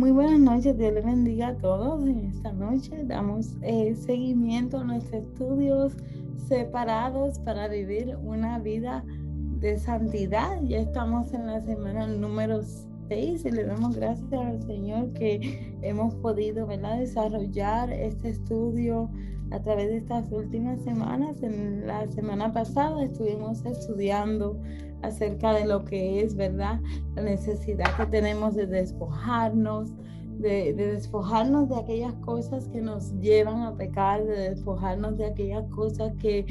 Muy buenas noches, Dios les bendiga a todos. En esta noche damos seguimiento a nuestros estudios separados para vivir una vida de santidad. Ya estamos en la semana número 6 y le damos gracias al Señor que hemos podido, ¿verdad?, desarrollar este estudio a través de estas últimas semanas. En la semana pasada estuvimos estudiando acerca de lo que es, ¿verdad?, la necesidad que tenemos de despojarnos, de despojarnos de aquellas cosas que nos llevan a pecar, de despojarnos de aquellas cosas que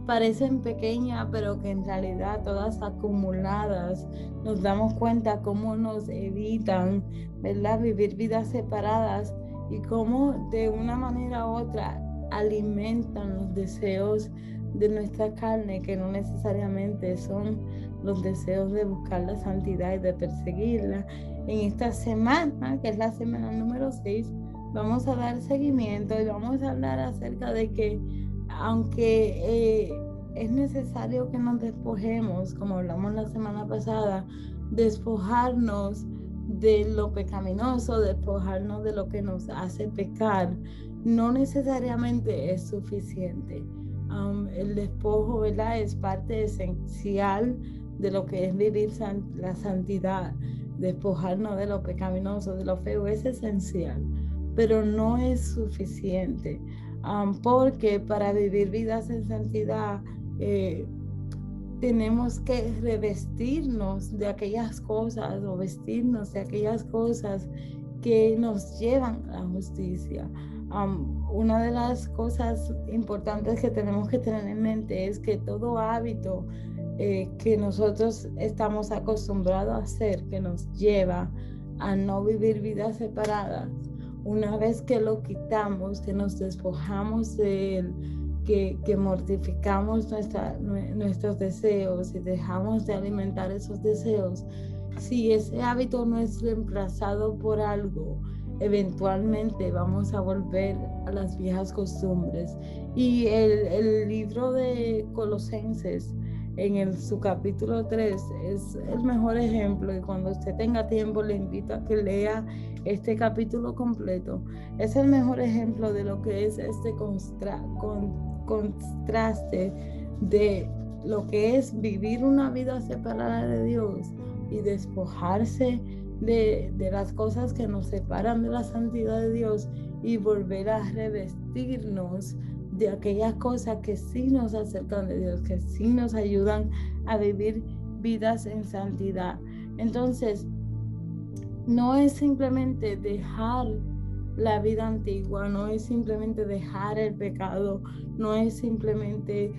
parecen pequeñas, pero que en realidad todas acumuladas nos damos cuenta cómo nos evitan, ¿verdad?, vivir vidas separadas y cómo de una manera u otra alimentan los deseos de nuestra carne, que no necesariamente son los deseos de buscar la santidad y de perseguirla. En esta semana, que es la semana número 6, vamos a dar seguimiento y vamos a hablar acerca de que aunque es necesario que nos despojemos, como hablamos la semana pasada, despojarnos de lo pecaminoso, despojarnos de lo que nos hace pecar, no necesariamente es suficiente. El despojo, ¿verdad?, es parte esencial de lo que es vivir la santidad. Despojarnos de lo pecaminoso, de lo feo, es esencial, pero no es suficiente, porque para vivir vidas en santidad tenemos que revestirnos de aquellas cosas o vestirnos de aquellas cosas que nos llevan a la justicia. Una de las cosas importantes que tenemos que tener en mente es que todo hábito que nosotros estamos acostumbrados a hacer, que nos lleva a no vivir vidas separadas, una vez que lo quitamos, que nos despojamos de él, que mortificamos nuestros deseos y dejamos de alimentar esos deseos, si ese hábito no es reemplazado por algo, eventualmente vamos a volver a las viejas costumbres. Y el libro de Colosenses, su capítulo 3, es el mejor ejemplo, y cuando usted tenga tiempo le invito a que lea este capítulo completo. Es el mejor ejemplo de lo que es este contraste de lo que es vivir una vida separada de Dios y despojarse de las cosas que nos separan de la santidad de Dios y volver a revestirnos de aquellas cosas que sí nos acercan de Dios, que sí nos ayudan a vivir vidas en santidad. Entonces, no es simplemente dejar la vida antigua, no es simplemente dejar el pecado, no es simplemente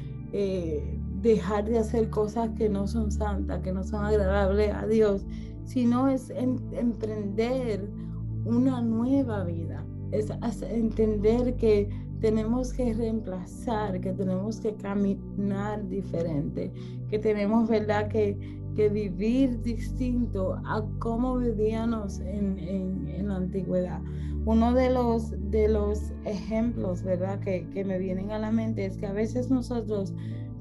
dejar de hacer cosas que no son santas, que no son agradables a Dios, sino es emprender una nueva vida, es entender que tenemos que reemplazar, que tenemos que caminar diferente, que tenemos, ¿verdad?, que vivir distinto a cómo vivíamos en la antigüedad. Uno de los ejemplos, ¿verdad?, que me vienen a la mente es que a veces nosotros,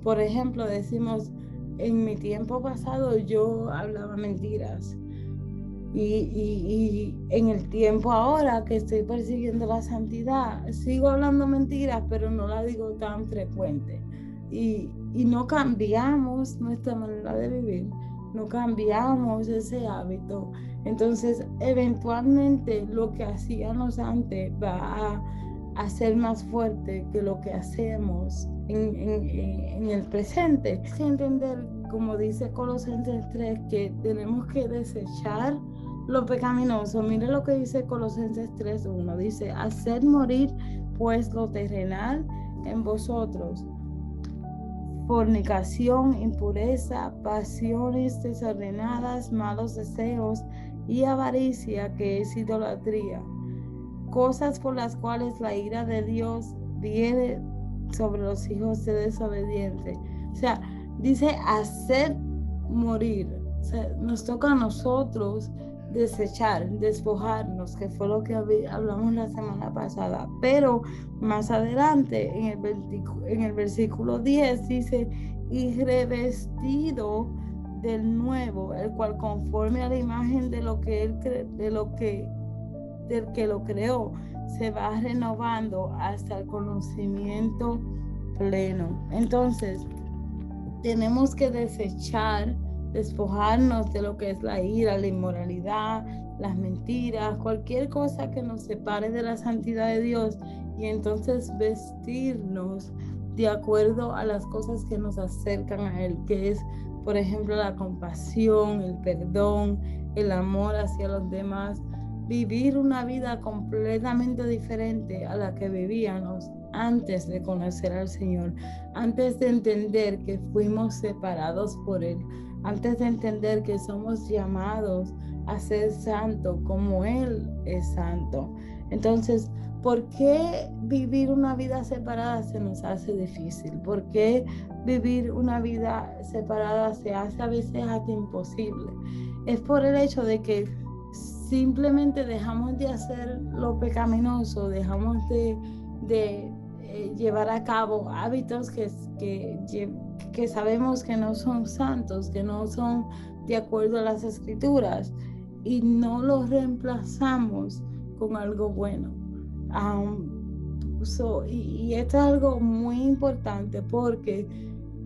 por ejemplo, decimos, en mi tiempo pasado yo hablaba mentiras. Y en el tiempo ahora que estoy persiguiendo la santidad, sigo hablando mentiras, pero no la digo tan frecuente. Y no cambiamos nuestra manera de vivir, no cambiamos ese hábito. Entonces, eventualmente lo que hacíamos antes va a ser más fuerte que lo que hacemos en el presente. Hay que entender, como dice Colosenses 3, que tenemos que desechar lo pecaminoso. Mire lo que dice Colosenses 3:1. Dice, hacer morir pues lo terrenal en vosotros: fornicación, impureza, pasiones desordenadas, malos deseos y avaricia, que es idolatría, cosas por las cuales la ira de Dios viene sobre los hijos de desobediente. O sea, dice hacer morir. O sea, nos toca a nosotros desechar, despojarnos, que fue lo que hablamos la semana pasada. Pero más adelante, en el versículo 10, dice, y revestido del nuevo, el cual conforme a la imagen de lo que él del que lo creó se va renovando hasta el conocimiento pleno. Entonces, tenemos que despojarnos de lo que es la ira, la inmoralidad, las mentiras, cualquier cosa que nos separe de la santidad de Dios, y entonces vestirnos de acuerdo a las cosas que nos acercan a Él, que es, por ejemplo, la compasión, el perdón, el amor hacia los demás, vivir una vida completamente diferente a la que vivíamos antes de conocer al Señor, antes de entender que fuimos separados por Él, antes de entender que somos llamados a ser santos como Él es santo. Entonces, ¿por qué vivir una vida separada se nos hace difícil? ¿Por qué vivir una vida separada se hace a veces hasta imposible? Es por el hecho de que simplemente dejamos de hacer lo pecaminoso, dejamos de llevar a cabo hábitos que sabemos que no son santos, que no son de acuerdo a las escrituras, y no los reemplazamos con algo bueno. Y esto es algo muy importante, porque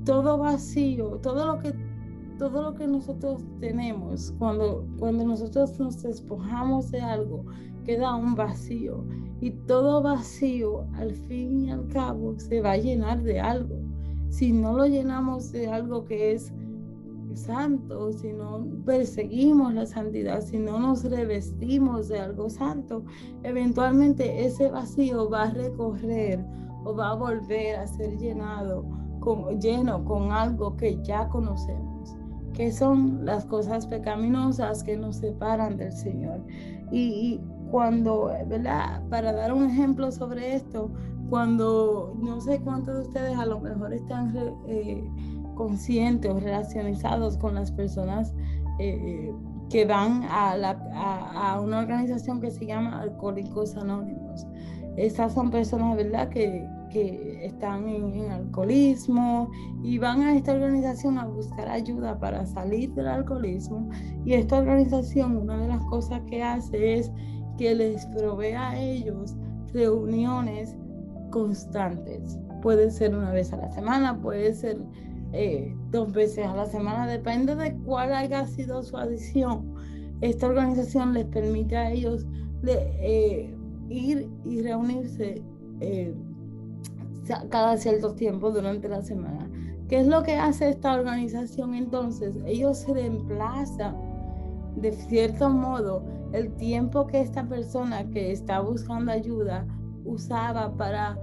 todo vacío, todo lo que nosotros tenemos, cuando nosotros nos despojamos de algo, queda un vacío. Y todo vacío, al fin y al cabo, se va a llenar de algo. Si no lo llenamos de algo que es santo, si no perseguimos la santidad, si no nos revestimos de algo santo, eventualmente ese vacío va a recorrer o va a volver a ser lleno con algo que ya conocemos, que son las cosas pecaminosas que nos separan del Señor. Y cuando, ¿verdad? Para dar un ejemplo sobre esto, cuando no sé cuántos de ustedes a lo mejor están conscientes o relacionados con las personas que van a una organización que se llama Alcohólicos Anónimos. Estas son personas, ¿verdad?, que están en alcoholismo y van a esta organización a buscar ayuda para salir del alcoholismo. Y esta organización, una de las cosas que hace es que les provee a ellos reuniones constantes. Puede ser una vez a la semana, puede ser 2 veces a la semana, depende de cuál haya sido su adicción. Esta organización les permite a ellos ir y reunirse cada cierto tiempo durante la semana. ¿Qué es lo que hace esta organización entonces? Ellos reemplazan de cierto modo el tiempo que esta persona que está buscando ayuda usaba para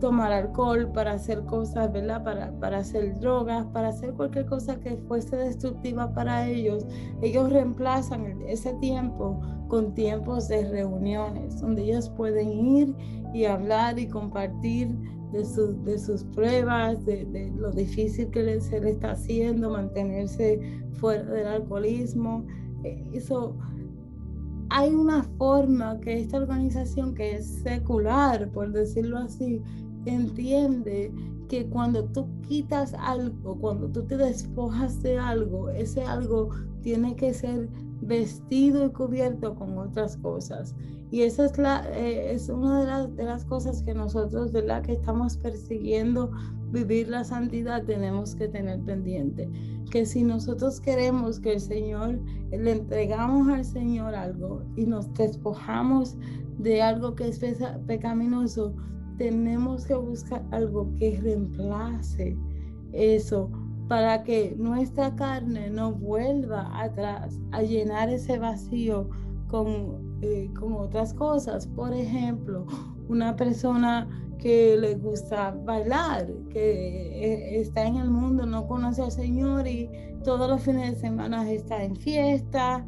tomar alcohol, para hacer cosas, ¿verdad? Para hacer drogas, para hacer cualquier cosa que fuese destructiva para ellos. Ellos reemplazan ese tiempo con tiempos de reuniones, donde ellos pueden ir y hablar y compartir de sus pruebas, de lo difícil que se le está haciendo mantenerse fuera del alcoholismo. Eso, hay una forma que esta organización, que es secular, por decirlo así, entiende que cuando tú quitas algo, cuando tú te despojas de algo, ese algo tiene que ser vestido y cubierto con otras cosas. Y esa es una de las cosas que nosotros, ¿verdad?, que estamos persiguiendo vivir la santidad, tenemos que tener pendiente. Que si nosotros queremos que el Señor, le entregamos al Señor algo y nos despojamos de algo que es pecaminoso, tenemos que buscar algo que reemplace eso, para que nuestra carne no vuelva atrás a llenar ese vacío con otras cosas. Por ejemplo, una persona que le gusta bailar, que está en el mundo, no conoce al Señor y todos los fines de semana está en fiesta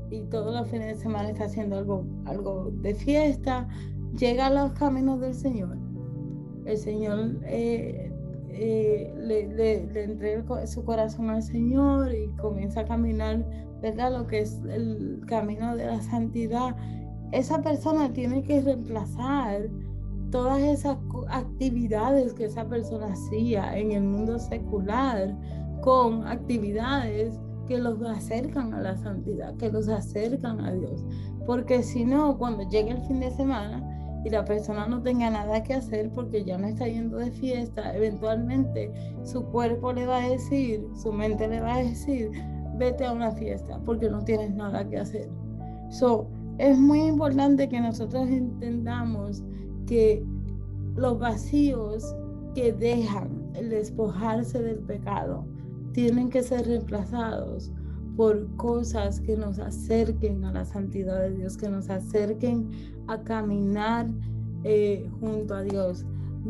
y todos los fines de semana está haciendo algo de fiesta, llega a los caminos del Señor. El Señor le entrega su corazón al Señor y comienza a caminar, ¿verdad?, lo que es el camino de la santidad. Esa persona tiene que reemplazar todas esas actividades que esa persona hacía en el mundo secular con actividades que los acercan a la santidad, que los acercan a Dios. Porque si no, cuando llegue el fin de semana y la persona no tenga nada que hacer porque ya no está yendo de fiesta, eventualmente su cuerpo le va a decir, su mente le va a decir, vete a una fiesta porque no tienes nada que hacer. Es muy importante que nosotros entendamos que los vacíos que dejan el despojarse del pecado tienen que ser reemplazados por cosas que nos acerquen a la santidad de Dios, que nos acerquen a caminar junto a Dios.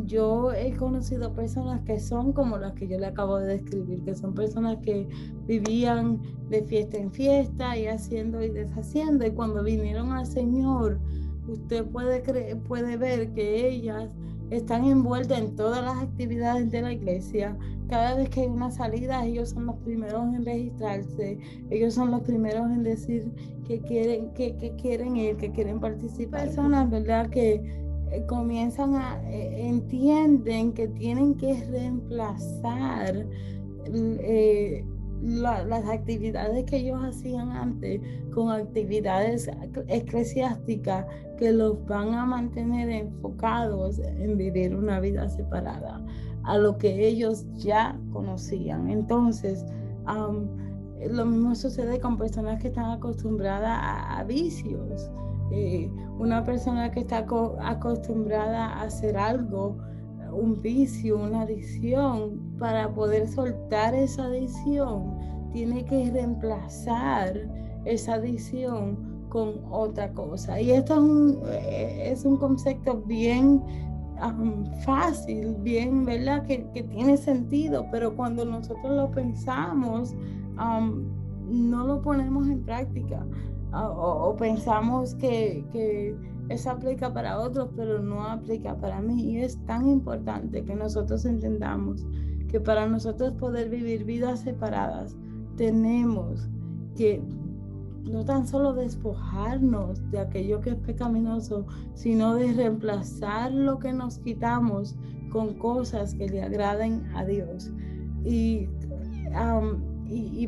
Yo he conocido personas que son como las que yo le acabo de describir, que son personas que vivían de fiesta en fiesta y haciendo y deshaciendo, y cuando vinieron al Señor, usted puede ver que ellas están envueltas en todas las actividades de la iglesia. Cada vez que hay una salida, ellos son los primeros en registrarse, ellos son los primeros en decir que quieren ir, que quieren participar. Personas, ¿verdad?, que entienden que tienen que reemplazar las actividades que ellos hacían antes con actividades eclesiásticas que los van a mantener enfocados en vivir una vida separada a lo que ellos ya conocían. Entonces, lo mismo sucede con personas que están acostumbradas a vicios. Una persona que está acostumbrada a hacer algo, un vicio, una adicción, para poder soltar esa adicción, tiene que reemplazar esa adicción con otra cosa. Y esto es un concepto bien fácil, bien, ¿verdad? Que tiene sentido, pero cuando nosotros lo pensamos, no lo ponemos en práctica. O pensamos que eso aplica para otros, pero no aplica para mí. Y es tan importante que nosotros entendamos que para nosotros poder vivir vidas separadas, tenemos que no tan solo despojarnos de aquello que es pecaminoso, sino de reemplazar lo que nos quitamos con cosas que le agraden a Dios. Y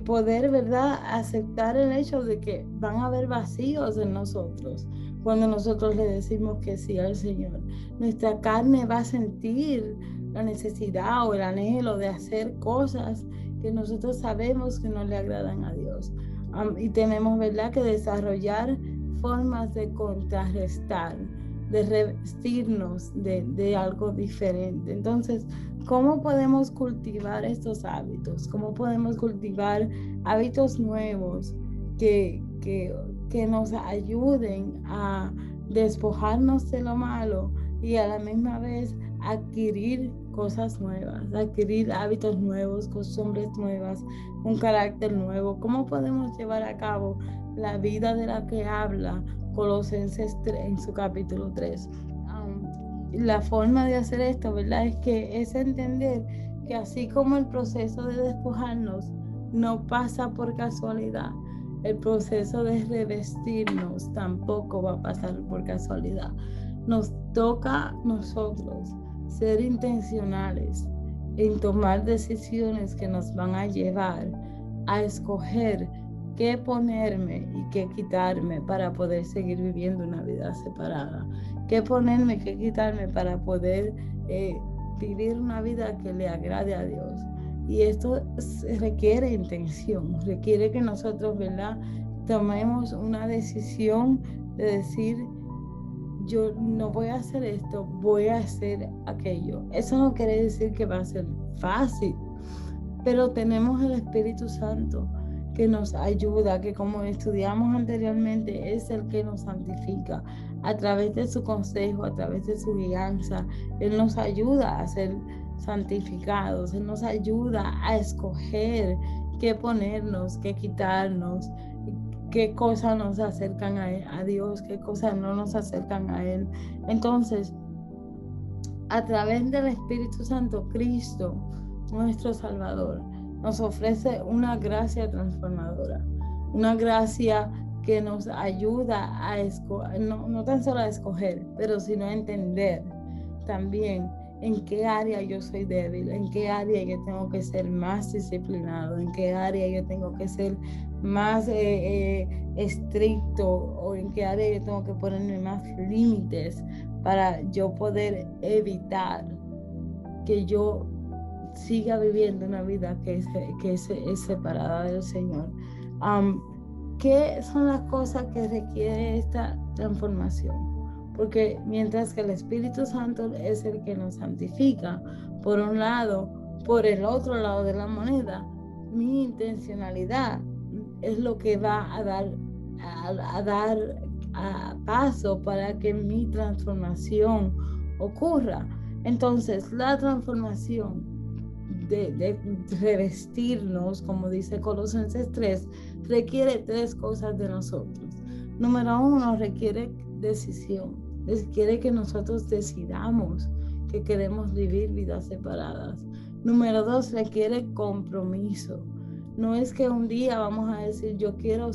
poder, ¿verdad?, aceptar el hecho de que van a haber vacíos en nosotros cuando nosotros le decimos que sí al Señor. Nuestra carne va a sentir la necesidad o el anhelo de hacer cosas que nosotros sabemos que no le agradan a Dios. Y tenemos, ¿verdad?, que desarrollar formas de contrarrestar, de revestirnos de algo diferente. Entonces, ¿cómo podemos cultivar estos hábitos? ¿Cómo podemos cultivar hábitos nuevos que nos ayuden a despojarnos de lo malo y a la misma vez adquirir cosas nuevas, adquirir hábitos nuevos, costumbres nuevas, un carácter nuevo? ¿Cómo podemos llevar a cabo la vida de la que habla Colosenses 3, en su capítulo 3? La forma de hacer esto, ¿verdad?, es entender que así como el proceso de despojarnos no pasa por casualidad, el proceso de revestirnos tampoco va a pasar por casualidad. Nos toca a nosotros ser intencionales en tomar decisiones que nos van a llevar a escoger qué ponerme y qué quitarme para poder seguir viviendo una vida separada. Qué ponerme y qué quitarme para poder vivir una vida que le agrade a Dios. Y esto requiere intención, requiere que nosotros, ¿verdad?, tomemos una decisión de decir, yo no voy a hacer esto, voy a hacer aquello. Eso no quiere decir que va a ser fácil, pero tenemos el Espíritu Santo que nos ayuda, que como estudiamos anteriormente, es el que nos santifica. A través de su consejo, a través de su guianza, Él nos ayuda a ser santificados, Él nos ayuda a escoger qué ponernos, qué quitarnos, qué cosas nos acercan a Dios, qué cosas no nos acercan a Él. Entonces, a través del Espíritu Santo, Cristo, nuestro Salvador, nos ofrece una gracia transformadora, una gracia que nos ayuda a no tan solo a escoger, pero sino a entender también en qué área yo soy débil, en qué área yo tengo que ser más disciplinado, en qué área yo tengo que ser más estricto, o en qué área yo tengo que ponerme más límites para yo poder evitar que yo siga viviendo una vida que es separada del Señor. ¿Qué son las cosas que requiere esta transformación? Porque mientras que el Espíritu Santo es el que nos santifica, por un lado, por el otro lado de la moneda, mi intencionalidad es lo que va a dar paso para que mi transformación ocurra. Entonces, la transformación de revestirnos, como dice Colosenses 3, requiere 3 cosas de nosotros. Número 1, requiere decisión. Requiere que nosotros decidamos que queremos vivir vidas separadas. Número 2, requiere compromiso. No es que un día vamos a decir yo quiero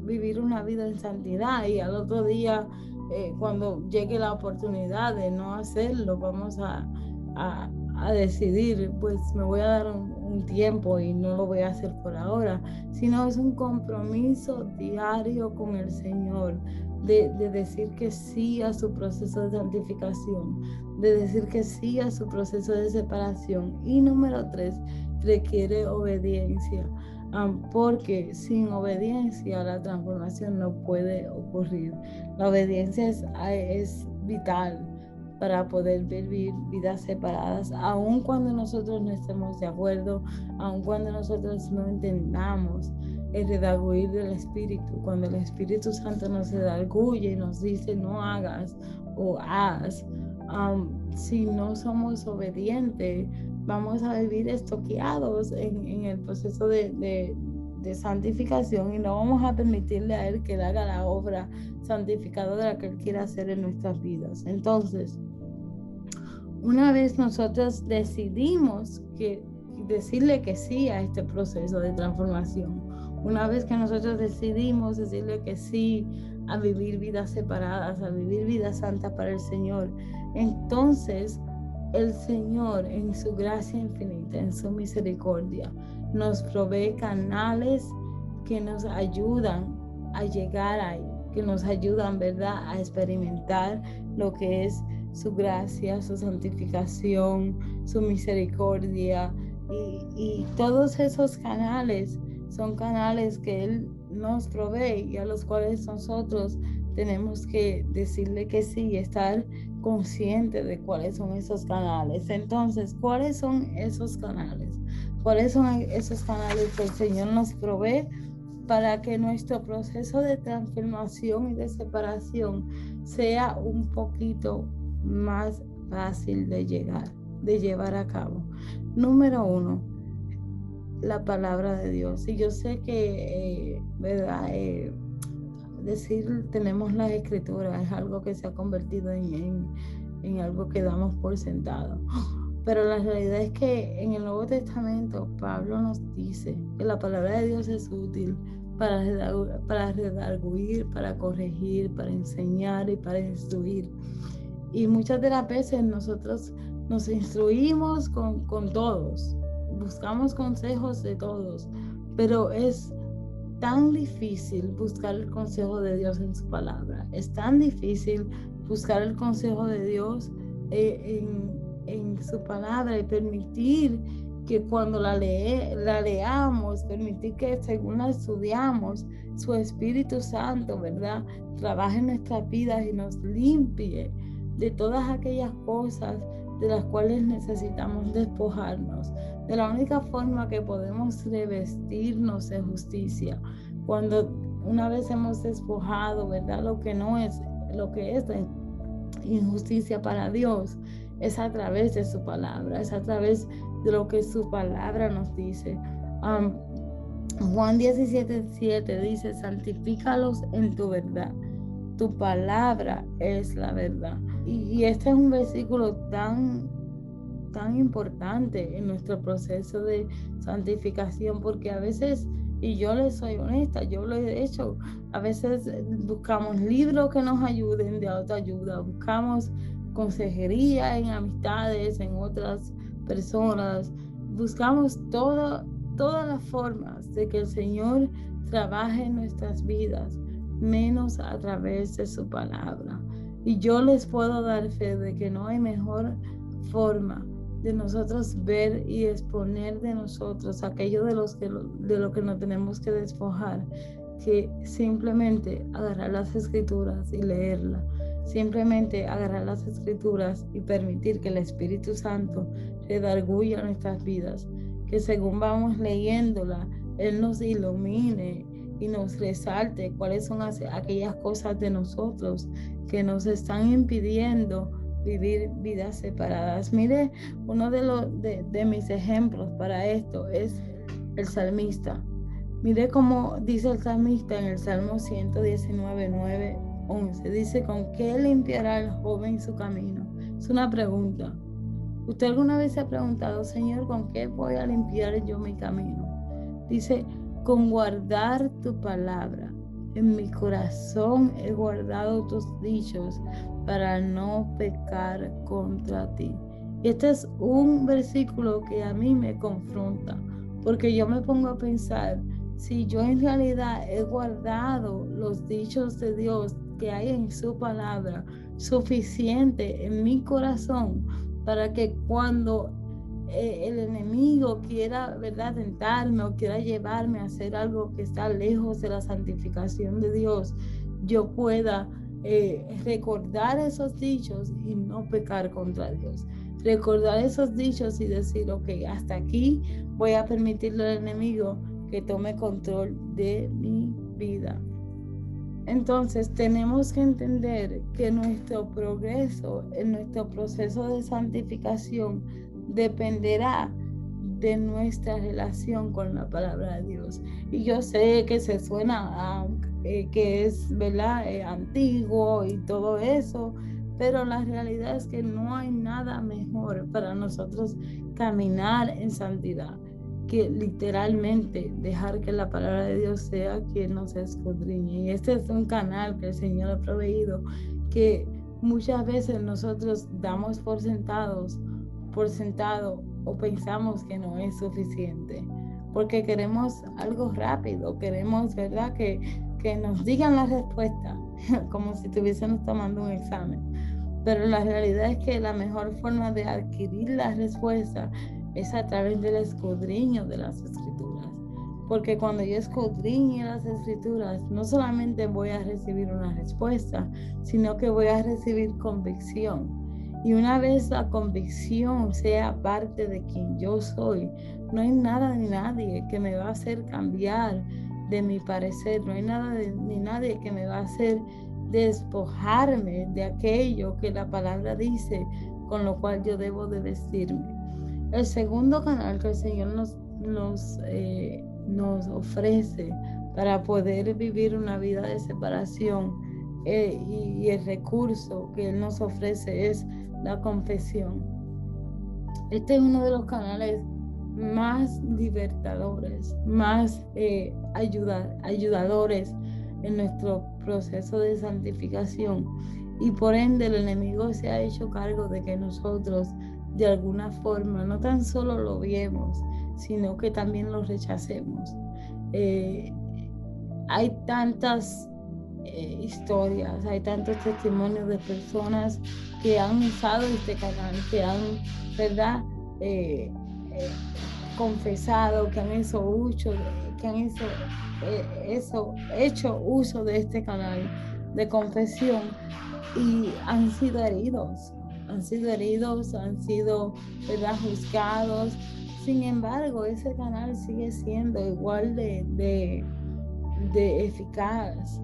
vivir una vida en santidad y al otro día cuando llegue la oportunidad de no hacerlo, vamos a decidir, pues me voy a dar un tiempo y no lo voy a hacer por ahora, sino es un compromiso diario con el Señor, de decir que sí a su proceso de santificación, de decir que sí a su proceso de separación. Y número 3, requiere obediencia. Porque sin obediencia la transformación no puede ocurrir. La obediencia es vital para poder vivir vidas separadas, aun cuando nosotros no estemos de acuerdo, aun cuando nosotros no entendamos el redarguir del Espíritu. Cuando el Espíritu Santo nos redarguye y nos dice no hagas o haz, si no somos obedientes, vamos a vivir estoqueados en el proceso de santificación, y no vamos a permitirle a Él que haga la obra santificadora que Él quiere hacer en nuestras vidas. Entonces, una vez nosotros decidimos decirle que sí a este proceso de transformación, una vez que nosotros decidimos decirle que sí a vivir vidas separadas, a vivir vidas santas para el Señor, entonces el Señor, en su gracia infinita, en su misericordia, nos provee canales que nos ayudan a llegar ahí, que nos ayudan, ¿verdad?, a experimentar lo que es su gracia, su santificación, su misericordia, y todos esos canales son canales que Él nos provee y a los cuales nosotros tenemos que decirle que sí, estar consciente de cuáles son esos canales. Entonces, ¿cuáles son esos canales? ¿Cuáles son esos canales que el Señor nos provee para que nuestro proceso de transformación y de separación sea un poquito más fácil de llevar a cabo? Número 1, la palabra de Dios. Y yo sé que, ¿verdad? Decir tenemos las escrituras es algo que se ha convertido en algo que damos por sentado. Pero la realidad es que en el Nuevo Testamento Pablo nos dice que la palabra de Dios es útil para redarguir, para corregir, para enseñar y para instruir. Y muchas de las veces nosotros nos instruimos con todos, buscamos consejos de todos, pero es tan difícil buscar el consejo de Dios en su palabra. Es tan difícil buscar el consejo de Dios en su palabra y permitir que cuando la leamos, permitir que según la estudiamos, su Espíritu Santo, ¿verdad?, trabaje en nuestras vidas y nos limpie de todas aquellas cosas de las cuales necesitamos despojarnos. De la única forma que podemos revestirnos de justicia, cuando una vez hemos despojado, ¿verdad?, lo que es de injusticia para Dios, es a través de su palabra, es a través de lo que su palabra nos dice. Juan 17:7 dice: santifícalos en tu verdad, tu palabra es la verdad. Y este es un versículo tan importante en nuestro proceso de santificación, porque a veces, y yo les soy honesta, yo lo he hecho, a veces buscamos libros que nos ayuden de autoayuda, buscamos consejería, en amistades, en otras personas. Buscamos todas las formas de que el Señor trabaje en nuestras vidas, menos a través de su palabra. Y yo les puedo dar fe de que no hay mejor forma de nosotros ver y exponer de nosotros aquello de lo que nos tenemos que despojar, que simplemente agarrar las escrituras y leerlas, simplemente agarrar las escrituras y permitir que el Espíritu Santo redarguya nuestras vidas, que según vamos leyéndola, Él nos ilumine y nos resalte cuáles son aquellas cosas de nosotros que nos están impidiendo vivir vidas separadas. Mire, uno de mis ejemplos para esto es el salmista. Mire cómo dice el salmista en el Salmo 119, 9, 11. Dice, ¿con qué limpiará el joven su camino? Es una pregunta. ¿Usted alguna vez se ha preguntado, Señor, ¿con qué voy a limpiar yo mi camino? Dice, con guardar tu palabra. En mi corazón he guardado tus dichos para no pecar contra ti. Y este es un versículo que a mí me confronta, porque yo me pongo a pensar, si yo en realidad he guardado los dichos de Dios que hay en su palabra suficiente en mi corazón para que cuando el enemigo quiera, ¿verdad?, tentarme o quiera llevarme a hacer algo que está lejos de la santificación de Dios, yo pueda recordar esos dichos y no pecar contra Dios. Recordar esos dichos y decir, ok, hasta aquí voy a permitirle al enemigo que tome control de mi vida. Entonces tenemos que entender que nuestro progreso en nuestro proceso de santificación dependerá de nuestra relación con la palabra de Dios. Y yo sé que se suena que es, ¿verdad?, antiguo y todo eso, pero la realidad es que no hay nada mejor para nosotros caminar en santidad que literalmente dejar que la palabra de Dios sea quien nos escudriñe. Y este es un canal que el Señor ha proveído, que muchas veces nosotros damos por sentado o pensamos que no es suficiente, porque queremos algo rápido, queremos, ¿verdad?, que nos digan la respuesta, como si estuviésemos tomando un examen. Pero la realidad es que la mejor forma de adquirir la respuesta es a través del escudriño de las escrituras. Porque cuando yo escudriñe las escrituras, no solamente voy a recibir una respuesta, sino que voy a recibir convicción. Y una vez la convicción sea parte de quien yo soy, no hay nada ni nadie que me va a hacer cambiar de mi parecer. No hay nada ni nadie que me va a hacer despojarme de aquello que la palabra dice, con lo cual yo debo de vestirme. El segundo canal que el Señor nos ofrece para poder vivir una vida de separación y el recurso que Él nos ofrece es la confesión. Este es uno de los canales más libertadores, más ayudadores en nuestro proceso de santificación, y por ende el enemigo se ha hecho cargo de que nosotros de alguna forma no tan solo lo viemos, sino que también lo rechacemos. Hay tantas historias, hay tantos testimonios de personas que han usado este canal, que han, ¿verdad?, confesado, que han hecho uso de este canal de confesión y han sido heridos, han sido, ¿verdad?, juzgados. Sin embargo, ese canal sigue siendo igual de eficaz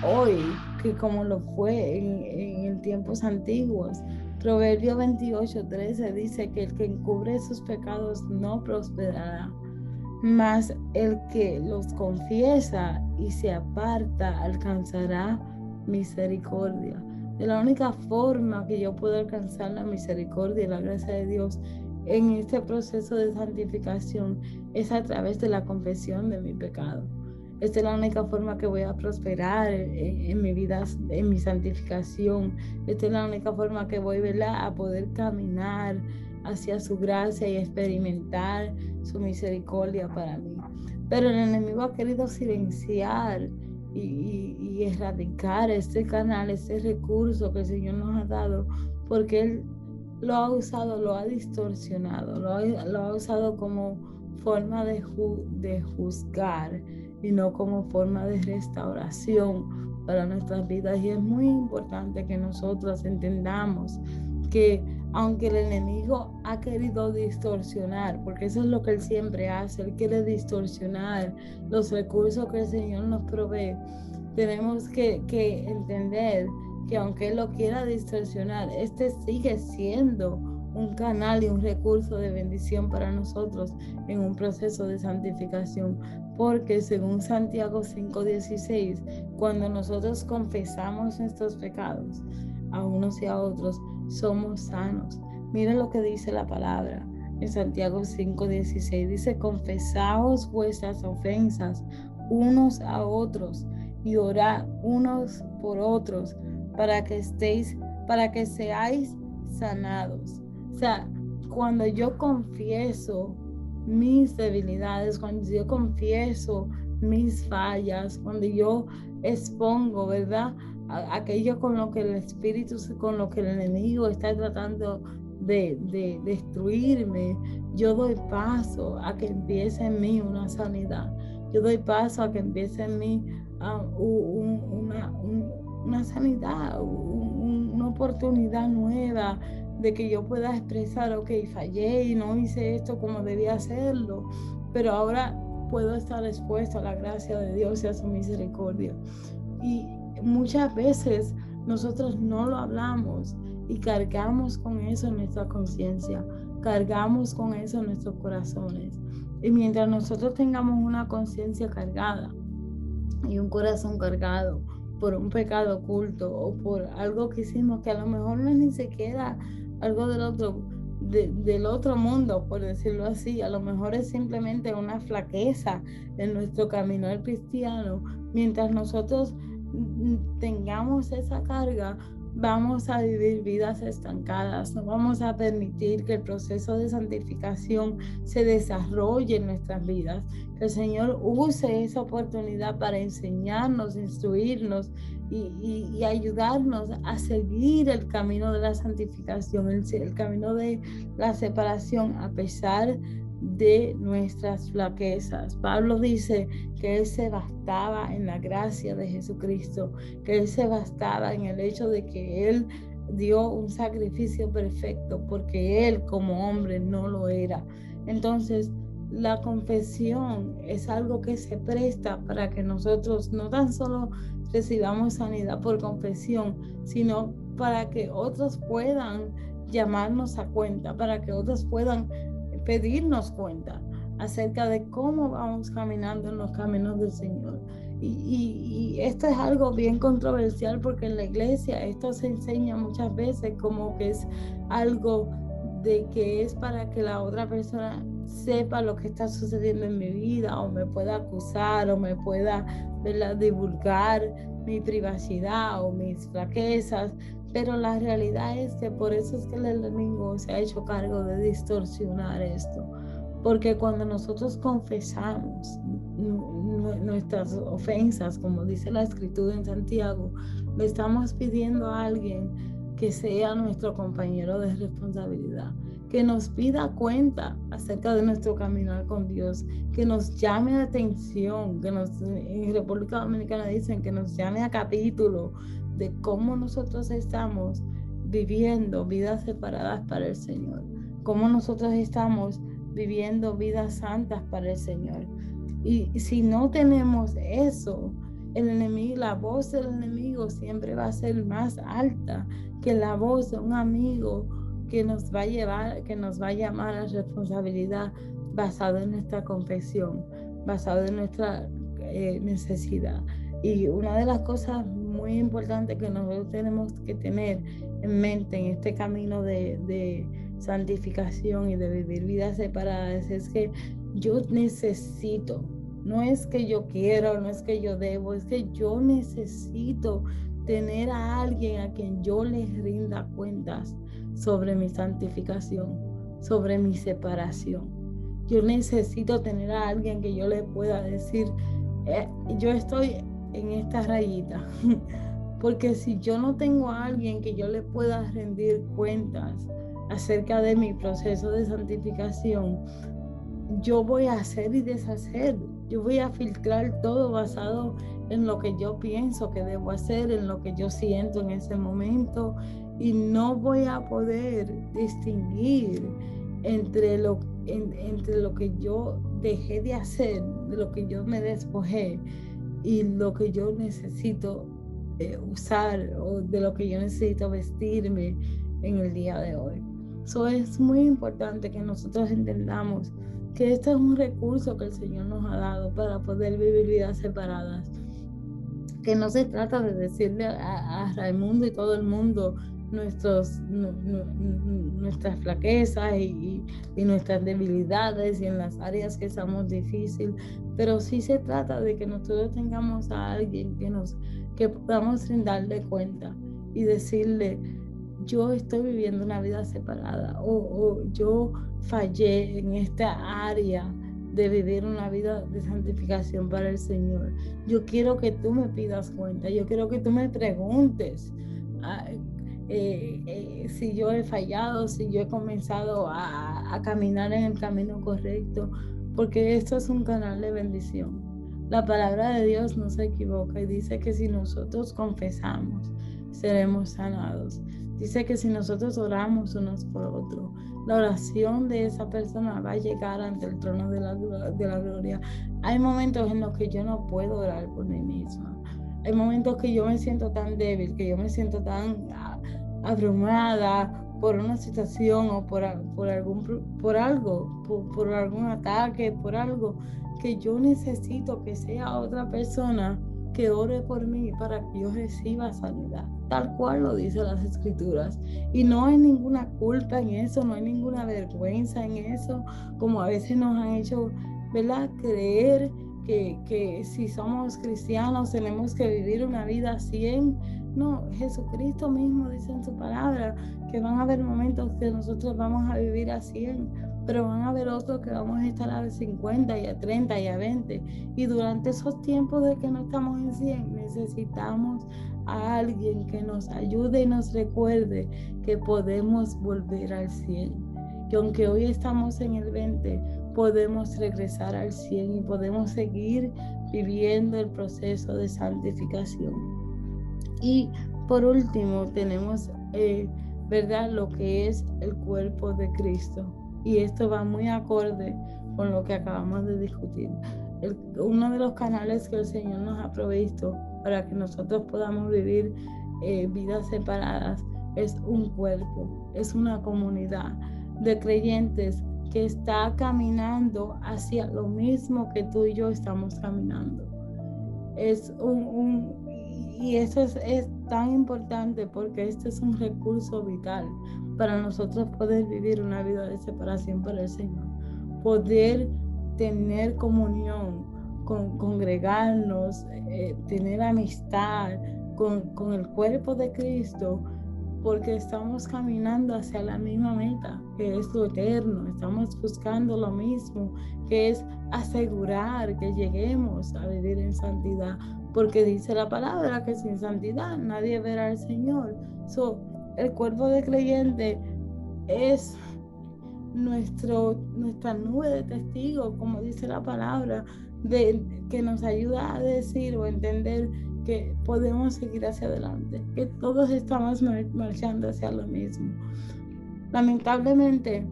hoy que como lo fue en tiempos antiguos. Proverbio 28:13 dice que el que encubre sus pecados no prosperará, mas el que los confiesa y se aparta alcanzará misericordia. De la única forma que yo puedo alcanzar la misericordia y la gracia de Dios en este proceso de santificación es a través de la confesión de mi pecado. Esta es la única forma que voy a prosperar en mi vida, en mi santificación. Esta es la única forma que voy, ¿verdad?, a poder caminar hacia su gracia y experimentar su misericordia para mí. Pero el enemigo ha querido silenciar y erradicar este canal, este recurso que el Señor nos ha dado, porque Él lo ha usado, lo ha distorsionado, lo ha usado como forma de juzgar y no como forma de restauración para nuestras vidas. Y es muy importante que nosotros entendamos que aunque el enemigo ha querido distorsionar, porque eso es lo que él siempre hace, él quiere distorsionar los recursos que el Señor nos provee, tenemos que entender que aunque él lo quiera distorsionar, este sigue siendo un canal y un recurso de bendición para nosotros en un proceso de santificación, porque según Santiago 5:16, cuando nosotros confesamos nuestros pecados a unos y a otros, somos sanos. Miren lo que dice la palabra en Santiago 5:16, dice: confesaos vuestras ofensas unos a otros y orad unos por otros para que seáis sanados. O sea, cuando yo confieso mis debilidades, cuando yo confieso mis fallas, cuando yo expongo, ¿verdad?, aquello con lo que el espíritu, con lo que el enemigo está tratando de destruirme, yo doy paso a que empiece en mí una sanidad. Yo doy paso a que empiece en mí una sanidad, una oportunidad nueva de que yo pueda expresar: ok, fallé y no hice esto como debía hacerlo, pero ahora puedo estar expuesto a la gracia de Dios y a su misericordia. Y muchas veces nosotros no lo hablamos y cargamos con eso en nuestra conciencia, cargamos con eso en nuestros corazones. Y mientras nosotros tengamos una conciencia cargada y un corazón cargado por un pecado oculto o por algo que hicimos que a lo mejor no es ni siquiera algo del otro mundo, por decirlo así, a lo mejor es simplemente una flaqueza en nuestro caminar cristiano, mientras nosotros tengamos esa carga, vamos a vivir vidas estancadas, no vamos a permitir que el proceso de santificación se desarrolle en nuestras vidas, que el Señor use esa oportunidad para enseñarnos, instruirnos y ayudarnos a seguir el camino de la santificación, el camino de la separación a pesar de nuestras flaquezas. Pablo dice que él se bastaba en la gracia de Jesucristo, que él se bastaba en el hecho de que él dio un sacrificio perfecto, porque él como hombre no lo era. Entonces, la confesión es algo que se presta para que nosotros no tan solo recibamos sanidad por confesión, sino para que otros puedan llamarnos a cuenta, para que otros puedan pedirnos cuenta acerca de cómo vamos caminando en los caminos del Señor. Y esto es algo bien controversial, porque en la iglesia esto se enseña muchas veces como que es algo de que es para que la otra persona sepa lo que está sucediendo en mi vida, o me pueda acusar, o me pueda, ¿verdad?, divulgar mi privacidad o mis flaquezas. Pero la realidad es que por eso es que el enemigo se ha hecho cargo de distorsionar esto. Porque cuando nosotros confesamos nuestras ofensas, como dice la Escritura en Santiago, le estamos pidiendo a alguien que sea nuestro compañero de responsabilidad, que nos pida cuenta acerca de nuestro caminar con Dios, que nos llame a atención, en República Dominicana dicen que nos llame a capítulo de cómo nosotros estamos viviendo vidas separadas para el Señor, cómo nosotros estamos viviendo vidas santas para el Señor. Y si no tenemos eso, el enemigo, la voz del enemigo siempre va a ser más alta que la voz de un amigo que nos va a llamar a responsabilidad basado en nuestra confesión, basado en nuestra necesidad. Y una de las cosas muy importantes que nosotros tenemos que tener en mente en este camino de santificación y de vivir vidas separadas es que yo necesito No es que yo quiero, no es que yo debo, es que yo necesito tener a alguien a quien yo le rinda cuentas sobre mi santificación, sobre mi separación. Yo necesito tener a alguien que yo le pueda decir, yo estoy en esta rayita. Porque si yo no tengo a alguien que yo le pueda rendir cuentas acerca de mi proceso de santificación, yo voy a hacer y deshacer. Yo voy a filtrar todo basado en lo que yo pienso que debo hacer, en lo que yo siento en ese momento, y no voy a poder distinguir entre lo que yo dejé de hacer, de lo que yo me despojé y lo que yo necesito usar, o de lo que yo necesito vestirme en el día de hoy. Eso es muy importante que nosotros entendamos que este es un recurso que el Señor nos ha dado para poder vivir vidas separadas. Que no se trata de decirle a Raimundo y todo el mundo nuestras flaquezas y nuestras debilidades y en las áreas que estamos difíciles, pero sí se trata de que nosotros tengamos a alguien que podamos darle cuenta y decirle: yo estoy viviendo una vida separada, o yo fallé en esta área de vivir una vida de santificación para el Señor. Yo quiero que tú me pidas cuenta, yo quiero que tú me preguntes si yo he fallado, si yo he comenzado a caminar en el camino correcto, porque esto es un canal de bendición. La palabra de Dios no se equivoca y dice que si nosotros confesamos, seremos sanados. Dice que si nosotros oramos unos por otros, la oración de esa persona va a llegar ante el trono de la gloria. Hay momentos en los que yo no puedo orar por mí misma. Hay momentos que yo me siento tan débil, que yo me siento tan abrumada por una situación o por algún ataque, por algo, que yo necesito que sea otra persona que ore por mí para que yo reciba sanidad, tal cual lo dice las Escrituras. Y no hay ninguna culpa en eso, no hay ninguna vergüenza en eso, como a veces nos han hecho, ¿verdad?, creer que si somos cristianos tenemos que vivir una vida a 100. No, Jesucristo mismo dice en su palabra que van a haber momentos que nosotros vamos a vivir a 100, pero van a haber otros que vamos a estar a 50 y a 30 y a 20. Y durante esos tiempos de que no estamos en 100, necesitamos a alguien que nos ayude y nos recuerde que podemos volver al 100. Que aunque hoy estamos en el 20, podemos regresar al 100 y podemos seguir viviendo el proceso de santificación. Y por último tenemos, ¿verdad?, lo que es el cuerpo de Cristo. Y esto va muy acorde con lo que acabamos de discutir. Uno de los canales que el Señor nos ha provisto para que nosotros podamos vivir vidas separadas es un cuerpo, es una comunidad de creyentes que está caminando hacia lo mismo que tú y yo estamos caminando. Y eso es tan importante porque este es un recurso vital para nosotros poder vivir una vida de separación para el Señor, poder tener comunión, congregarnos, tener amistad con el cuerpo de Cristo, porque estamos caminando hacia la misma meta, que es lo eterno. Estamos buscando lo mismo, que es asegurar que lleguemos a vivir en santidad, porque dice la palabra que sin santidad nadie verá al Señor. El cuerpo de creyente es nuestra nube de testigos, como dice la palabra, que nos ayuda a decir o entender que podemos seguir hacia adelante, que todos estamos marchando hacia lo mismo. Lamentablemente,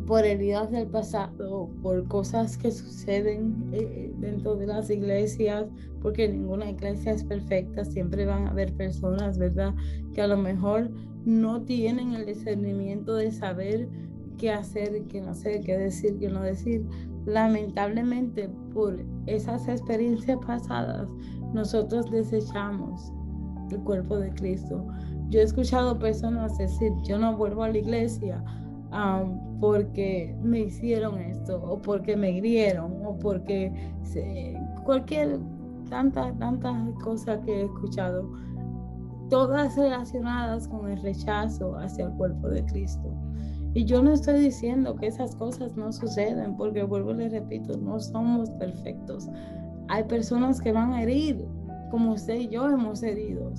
por heridas del pasado, por cosas que suceden dentro de las iglesias, porque ninguna iglesia es perfecta, siempre van a haber personas, ¿verdad?, que a lo mejor no tienen el discernimiento de saber qué hacer y qué no hacer, qué decir, qué no decir. Lamentablemente, por esas experiencias pasadas, nosotros desechamos el cuerpo de Cristo. Yo he escuchado personas decir: yo no vuelvo a la iglesia porque me hicieron esto, o porque me hirieron, o porque tantas cosas que he escuchado, todas relacionadas con el rechazo hacia el cuerpo de Cristo. Y yo no estoy diciendo que esas cosas no suceden, porque vuelvo y les repito, no somos perfectos. Hay personas que van a herir, como usted y yo hemos herido,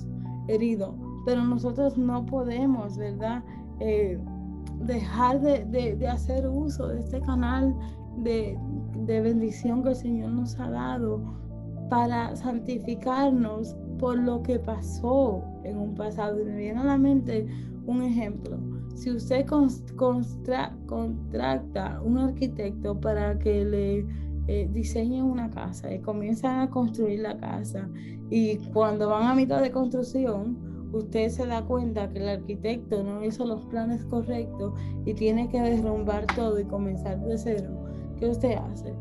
pero nosotros no podemos, ¿verdad? Dejar de hacer uso de este canal de bendición que el Señor nos ha dado para santificarnos por lo que pasó en un pasado. Y me viene a la mente un ejemplo. Si usted contrata un arquitecto para que le diseñe una casa y comienzan a construir la casa, y cuando van a mitad de construcción, usted se da cuenta que el arquitecto no hizo los planes correctos y tiene que derrumbar todo y comenzar de cero, ¿qué usted hace?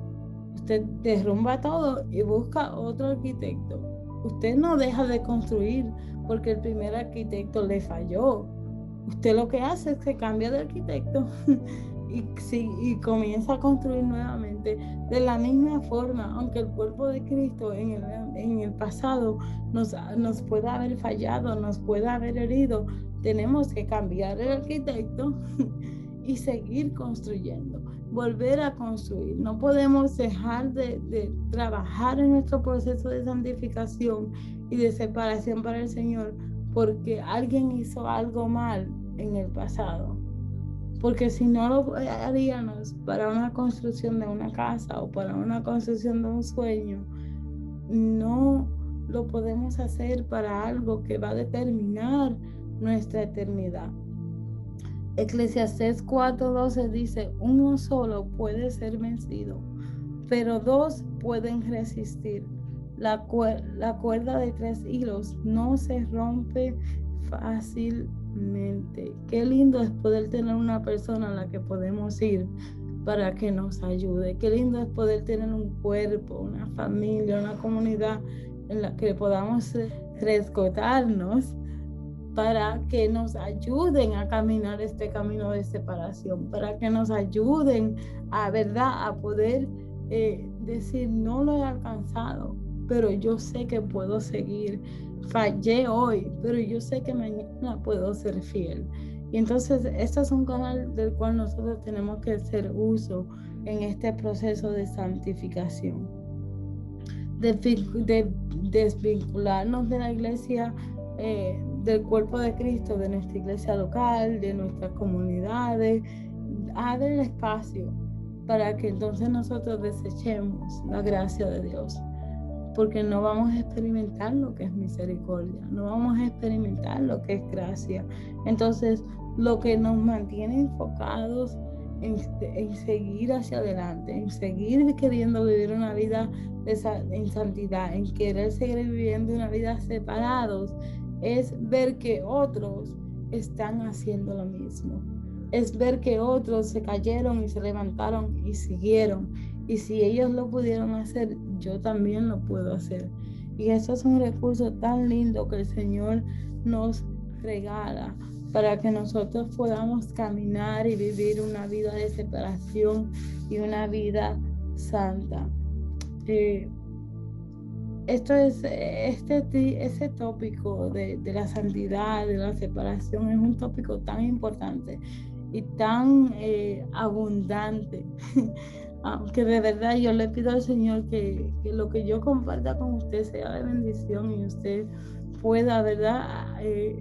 Usted derrumba todo y busca otro arquitecto. Usted no deja de construir porque el primer arquitecto le falló. Usted lo que hace es que cambia de arquitecto y comienza a construir nuevamente. De la misma forma, aunque el cuerpo de Cristo en el pasado nos pueda haber fallado, nos pueda haber herido, tenemos que cambiar el arquitecto y seguir construyendo, volver a construir. No podemos dejar de trabajar en nuestro proceso de santificación y de separación para el Señor porque alguien hizo algo mal en el pasado. Porque si no lo haríamos para una construcción de una casa o para una construcción de un sueño, no lo podemos hacer para algo que va a determinar nuestra eternidad. Eclesiastés 4:12 dice, uno solo puede ser vencido, pero dos pueden resistir. La cuerda de 3 hilos no se rompe fácilmente. Qué lindo es poder tener una persona a la que podemos ir para que nos ayude. Qué lindo es poder tener un cuerpo, una familia, una comunidad en la que podamos resguardarnos para que nos ayuden a caminar este camino de separación, para que nos ayuden a poder decir, no lo he alcanzado, pero yo sé que puedo seguir. Fallé hoy, pero yo sé que mañana puedo ser fiel. Y entonces, este es un canal del cual nosotros tenemos que hacer uso en este proceso de santificación. De desvincularnos de la iglesia, del cuerpo de Cristo, de nuestra iglesia local, de nuestras comunidades, abre el espacio para que entonces nosotros desechemos la gracia de Dios, porque no vamos a experimentar lo que es misericordia, no vamos a experimentar lo que es gracia. Entonces, lo que nos mantiene enfocados en seguir hacia adelante, en seguir queriendo vivir una vida en santidad, en querer seguir viviendo una vida separados, es ver que otros están haciendo lo mismo. Es ver que otros se cayeron y se levantaron y siguieron. Y si ellos lo pudieron hacer, yo también lo puedo hacer. Y eso es un recurso tan lindo que el Señor nos regala para que nosotros podamos caminar y vivir una vida de separación y una vida santa. Este tópico de la santidad, de la separación, es un tópico tan importante y tan abundante, que de verdad yo le pido al Señor que lo que yo comparta con usted sea de bendición y usted pueda, ¿verdad?,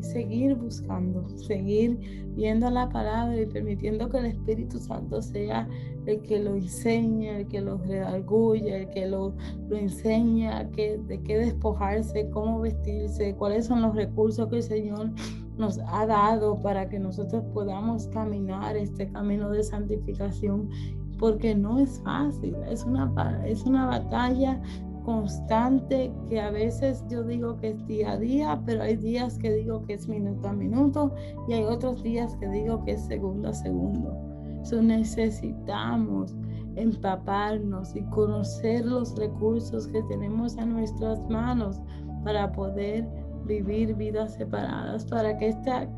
seguir buscando, seguir viendo la palabra y permitiendo que el Espíritu Santo sea el que lo enseña, el que lo redarguye, el que lo enseña de qué despojarse, cómo vestirse, cuáles son los recursos que el Señor nos ha dado para que nosotros podamos caminar este camino de santificación, porque no es fácil, es una batalla constante que a veces yo digo que es día a día, pero hay días que digo que es minuto a minuto y hay otros días que digo que es segundo a segundo. So, necesitamos empaparnos y conocer los recursos que tenemos a nuestras manos para poder vivir vidas separadas, para que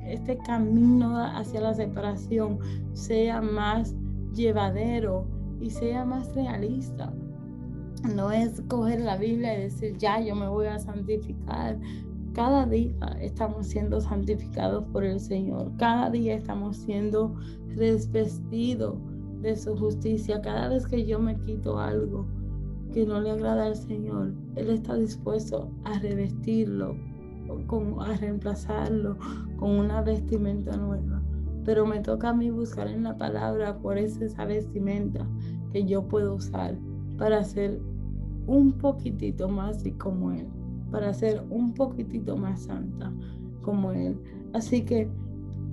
este camino hacia la separación sea más llevadero y sea más realista. No es coger la Biblia y decir, ya, yo me voy a santificar. Cada día estamos siendo santificados por el Señor. Cada día estamos siendo revestidos de su justicia. Cada vez que yo me quito algo que no le agrada al Señor, Él está dispuesto a revestirlo, a reemplazarlo con una vestimenta nueva. Pero me toca a mí buscar en la palabra cuál es esa vestimenta que yo puedo usar para ser un poquitito más así como Él, para ser un poquitito más santa como Él. Así que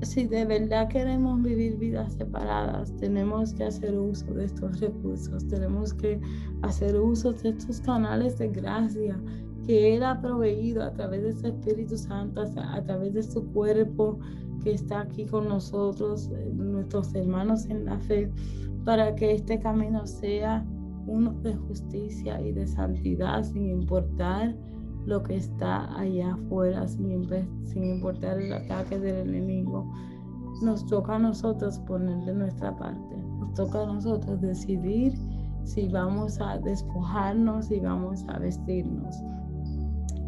si de verdad queremos vivir vidas separadas, tenemos que hacer uso de estos recursos, tenemos que hacer uso de estos canales de gracia que Él ha proveído a través de su Espíritu Santo, a través de su cuerpo que está aquí con nosotros, nuestros hermanos en la fe, para que este camino sea uno de justicia y de santidad, sin importar lo que está allá afuera, sin importar el ataque del enemigo. Nos toca a nosotros poner de nuestra parte, nos toca a nosotros decidir si vamos a despojarnos, si vamos a vestirnos.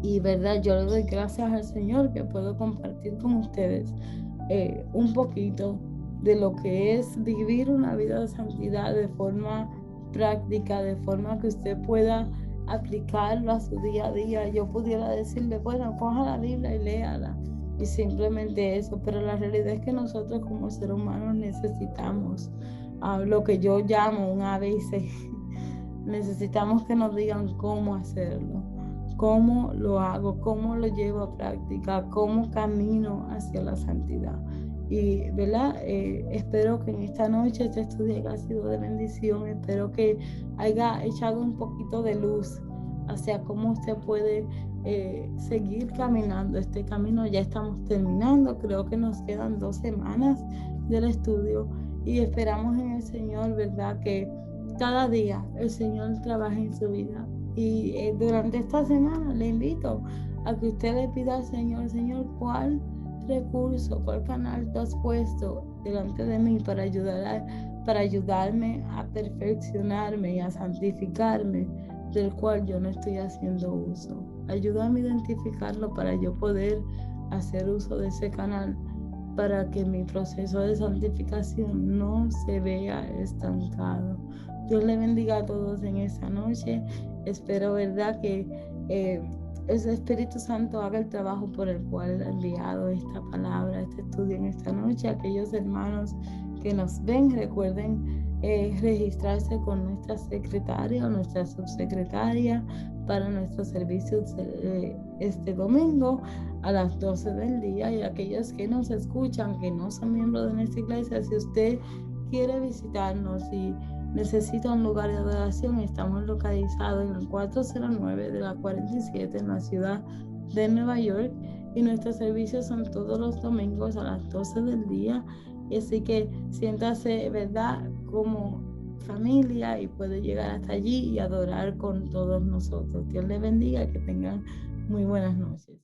Y verdad, yo le doy gracias al Señor que puedo compartir con ustedes un poquito de lo que es vivir una vida de santidad de forma práctica, de forma que usted pueda aplicarlo a su día a día. Yo pudiera decirle, bueno, coja la Biblia y léala, y simplemente eso, pero la realidad es que nosotros como seres humanos necesitamos lo que yo llamo un ABC. Necesitamos que nos digan cómo hacerlo, cómo lo hago, cómo lo llevo a práctica, cómo camino hacia la santidad. Y, ¿verdad? Espero que en esta noche este estudio haya sido de bendición. Espero que haya echado un poquito de luz hacia cómo usted puede seguir caminando este camino. Ya estamos terminando, creo que nos quedan 2 semanas del estudio y esperamos en el Señor, ¿verdad? Que cada día el Señor trabaje en su vida. Y durante esta semana le invito a que usted le pida al Señor, Señor, ¿cuál recurso, cuál canal tú has puesto delante de mí para ayudarme a perfeccionarme y a santificarme, del cual yo no estoy haciendo uso? Ayúdame a identificarlo para yo poder hacer uso de ese canal, para que mi proceso de santificación no se vea estancado. Dios le bendiga a todos en esta noche. Espero, ¿verdad?, que ese Espíritu Santo haga el trabajo por el cual ha enviado esta palabra, este estudio en esta noche. Aquellos hermanos que nos ven, recuerden registrarse con nuestra secretaria o nuestra subsecretaria para nuestros servicios este domingo a las 12 del día. Y aquellos que nos escuchan, que no son miembros de nuestra iglesia, si usted quiere visitarnos y necesita un lugar de adoración, estamos localizados en el 409 de la 47 en la ciudad de Nueva York, y nuestros servicios son todos los domingos a las 12 del día. Así que siéntase, ¿verdad?, como familia y puede llegar hasta allí y adorar con todos nosotros. Dios les bendiga, que tengan muy buenas noches.